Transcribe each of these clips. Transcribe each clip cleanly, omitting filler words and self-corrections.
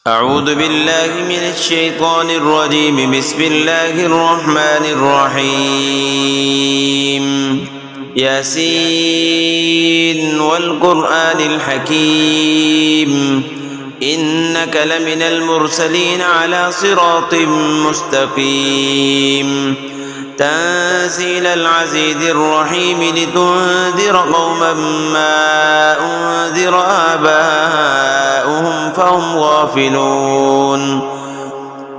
أعوذ بالله من الشيطان الرجيم. بسم الله الرحمن الرحيم. ياسين والقرآن الحكيم إنك لمن المرسلين على صراط مستقيم تنزيل العزيز الرحيم لتنذر قوما ما أنذر آباؤهم فهم غافلون.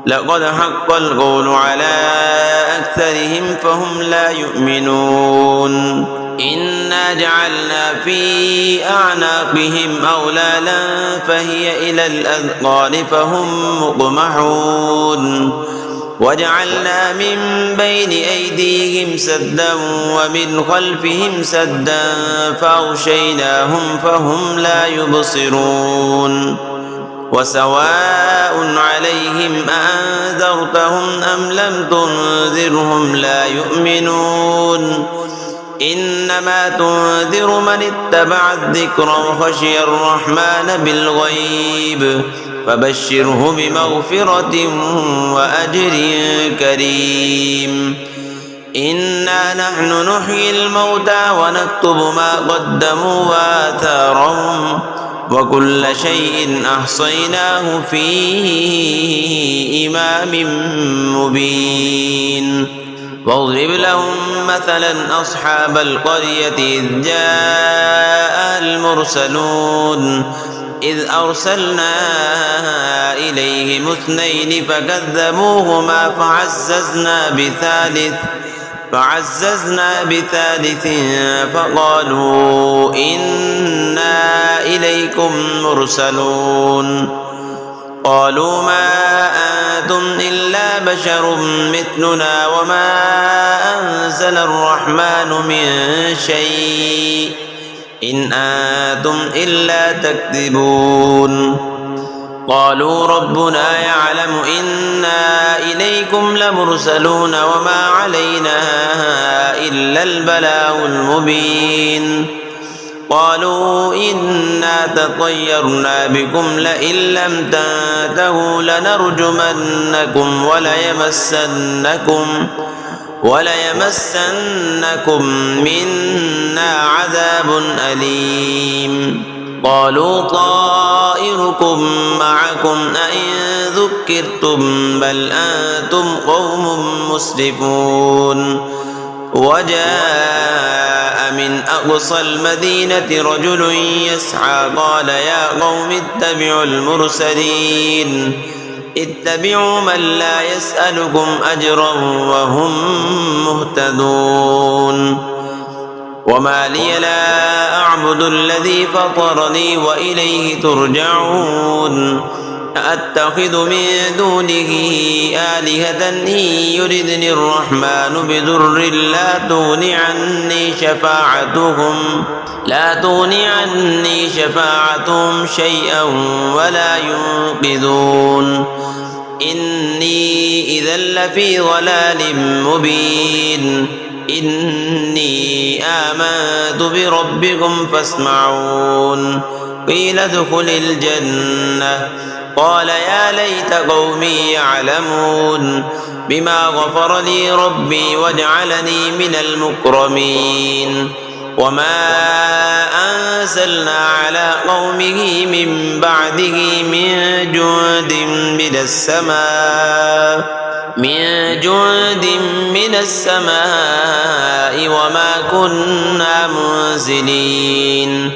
لقد حق القول على أكثرهم فهم لا يؤمنون. إنا جعلنا في أعناقهم أغلالا فهي إلى الأذقان فهم مقمحون. وجعلنا من بين أيديهم سدا ومن خلفهم سدا فأغشيناهم فهم لا يبصرون. وسواء عليهم أأنذرتهم أم لم تنذرهم لا يؤمنون. إنما تنذر من اتبع الذكر وخشي الرحمن بالغيب فبشره بمغفرة وأجر كريم. إنا نحن نحيي الموتى ونكتب ما قدموا وآثارهم وكل شيء أحصيناه في إمام مبين. واضرب لهم مثلا أصحاب القرية إذ جاء المرسلون إذ أرسلنا إليهم اثنين فكذبوهما فعززنا بثالث فقالوا إنا إليكم مرسلون. قالوا ما أنتم إلا بشر مثلنا وما أنزل الرحمن من شيء إن أنتم إلا تكذبون. قالوا ربنا يعلم إنا إليكم لمرسلون وما علينا إلا البلاغ المبين. قالوا إنا تطيرنا بكم لئن لم تنتهوا لنرجمنكم وليمسنكم منا عذاب أليم. قالوا طائركم معكم أئن ذكرتم بل أنتم قوم مسرفون. وجاء من أقصى المدينة رجل يسعى قال يا قوم اتبعوا المرسلين اتبعوا من لا يسألكم أجرا وهم مهتدون. وما لي لا أعبد الذي فطرني وإليه ترجعون. أأتخذ من دونه آلهة إن يردني الرحمن بضر لا تغني عني شفاعتهم شيئا ولا ينقذون. إني إذا لفي ضلال مبين. إني آمنت بربكم فاسمعون. قيل ادخل الجنة قال يا ليت قومي يعلمون بما غفر لي ربي وجعلني من المكرمين. وما أنزلنا على قومه من بعده من جند من السماء وما كنا منزلين.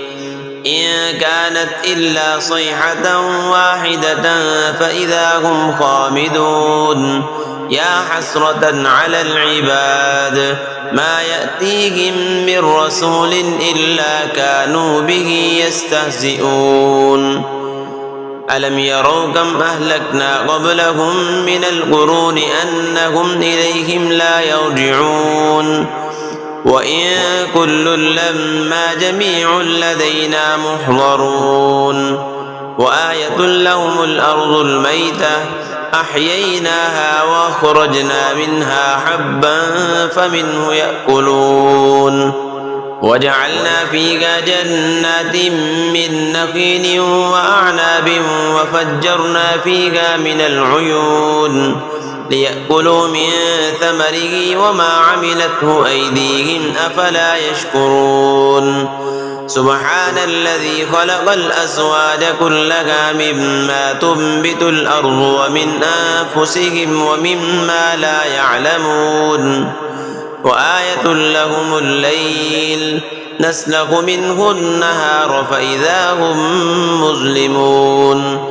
إن كانت إلا صيحة واحدة فإذا هم خامدون. يا حسرة على العباد ما يأتيهم من رسول إلا كانوا به يستهزئون. ألم يروا كم أهلكنا قبلهم من القرون أنهم إليهم لا يرجعون. وإن كل لما جميع لدينا محضرون. وآية لهم الأرض الميتة أحييناها وأخرجنا منها حبا فمنه يأكلون وجعلنا فيها جنات من نخيل وأعناب وفجرنا فيها من العيون ليأكلوا من ثمره وما عملته أيديهم أفلا يشكرون سبحان الذي خلق الأزواج كلها مما تنبت الأرض ومن أنفسهم ومما لا يعلمون وآية لهم الليل نسلخ منه النهار فإذا هم مظلمون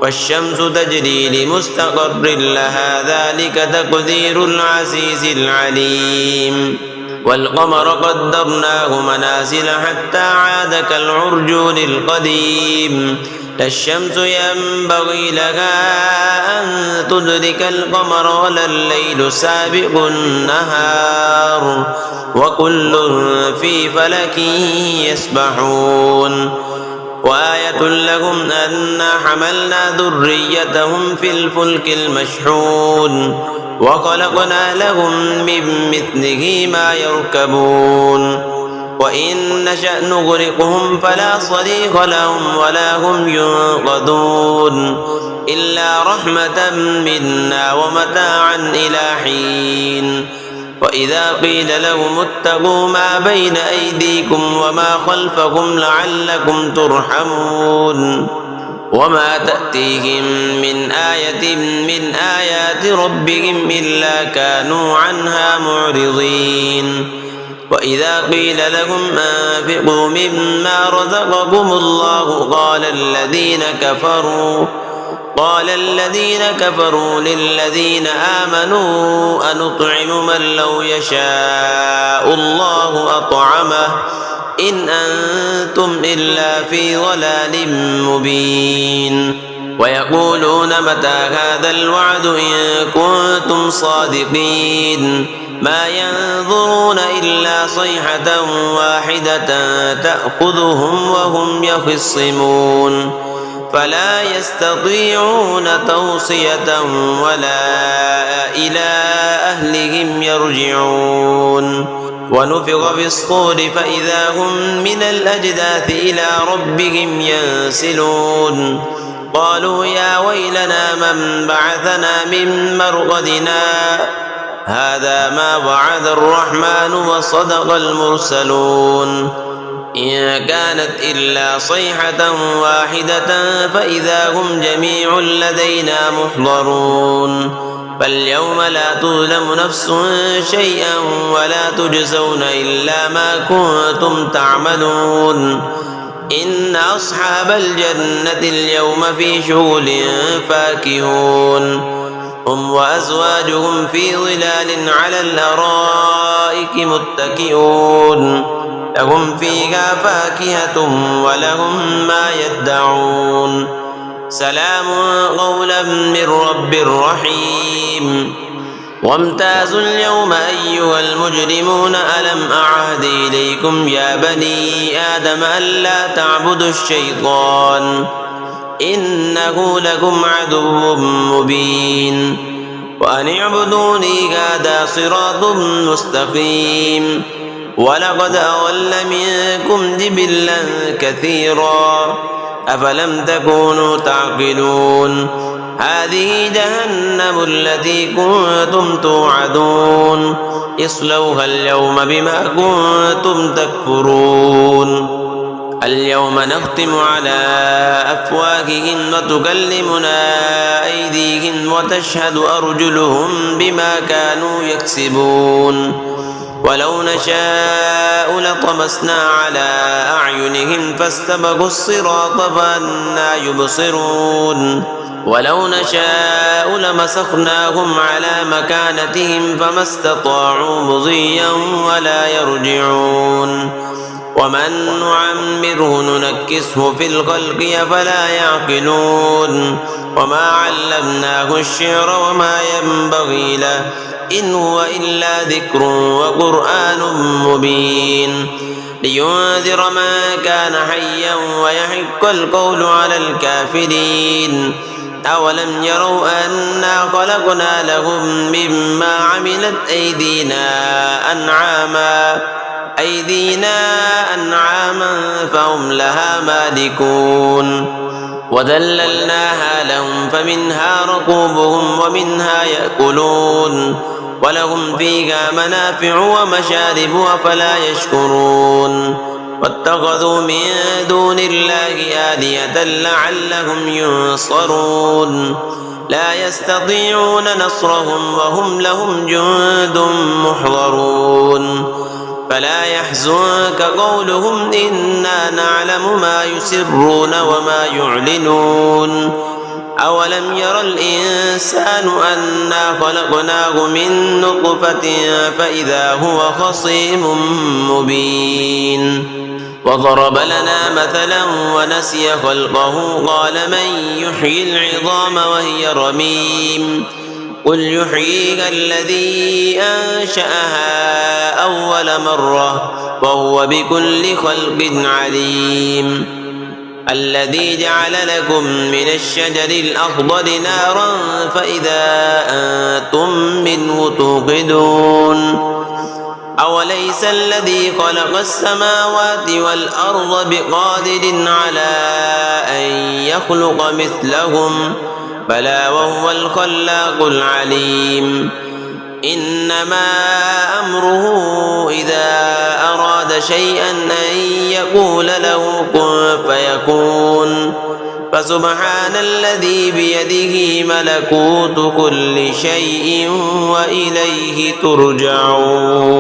والشمس تجري لمستقر لها ذلك تقدير العزيز العليم والقمر قدرناه منازل حتى عاد كالعرجون القديم لا الشمس ينبغي لها أن تدرك القمر ولا الليل سابق النهار وكل في فلك يسبحون وآية لهم أنا حملنا ذريتهم في الفلك المشحون وخلقنا لهم من مثله ما يركبون وإن نشأ نغرقهم فلا صريخ لهم ولا هم ينقذون إلا رحمة منا ومتاعا إلى حين وإذا قيل لهم اتقوا ما بين أيديكم وما خلفكم لعلكم ترحمون وما تأتيهم من آية من آيات ربهم إلا كانوا عنها معرضين وإذا قيل لهم أنفقوا مما رزقكم الله قال الذين كفروا للذين آمنوا أنطعم من لو يشاء الله أطعمه إن أنتم إلا في ضلال مبين ويقولون متى هذا الوعد إن كنتم صادقين ما ينظرون إلا صيحة واحدة تأخذهم وهم يخصمون فلا يستطيعون توصية ولا إلى أهلهم يرجعون ونفخ في الصور فإذا هم من الأجداث إلى ربهم ينسلون قالوا يا ويلنا من بعثنا من مرقدنا هذا ما وعد الرحمن وصدق المرسلون إن كانت إلا صيحة واحدة فإذا هم جميع لدينا محضرون فاليوم لا تظلم نفس شيئا ولا تجزون إلا ما كنتم تعملون إن أصحاب الجنة اليوم في شغل فاكهون هم وأزواجهم في ظلال على الأرائك متكئون لهم فيها فاكهة ولهم ما يدعون سلام قولا من رب رحيم وامتازوا اليوم أيها المجرمون ألم أعهد إليكم يا بني آدم ألا تعبدوا الشيطان إنه لكم عدو مبين وأن اعبدوني هذا صراط مستقيم ولقد أضل منكم جبلا كثيرا أفلم تكونوا تعقلون هذه جهنم التي كنتم توعدون اصلوها اليوم بما كنتم تكفرون اليوم نختم على أفواههم وتكلمنا أيديهم وتشهد أرجلهم بما كانوا يكسبون ولو نشاء لطمسنا على أعينهم فاستبقوا الصراط فأنى يبصرون ولو نشاء لمسخناهم على مكانتهم فما استطاعوا مضيا ولا يرجعون ومن نعمره ننكسه في الخلق أفلا يعقلون وما علمناه الشعر وما ينبغي له إن هو إلا ذكر وقرآن مبين لينذر من كان حيا ويحق القول على الكافرين أولم يروا أنا خلقنا لهم مما عملت أيدينا أنعاما أيدينا أنعاما فهم لها مالكون وذللناها لهم فمنها ركوبهم ومنها يأكلون ولهم فيها منافع ومشارب أفلا يشكرون واتخذوا من دون الله آلهة لعلهم ينصرون لا يستطيعون نصرهم وهم لهم جند محضرون فلا يحزنك قولهم إنا نعلم ما يسرون وما يعلنون أولم ير الإنسان أنا خلقناه من نطفة فإذا هو خصيم مبين وضرب لنا مثلا ونسي خلقه قال من يحيي العظام وهي رميم قل يحييها الذي أنشأها أول مرة وهو بكل خلق عليم الذي جعل لكم من الشجر الأخضر نارا فإذا أنتم منه توقدون أوليس الذي خلق السماوات والأرض بقادر على أن يخلق مثلهم بلى وهو الخلاق العليم إنما أمره إذا أراد شيئا أن يقول له كن فيكون فسبحان الذي بيده ملكوت كل شيء وإليه ترجعون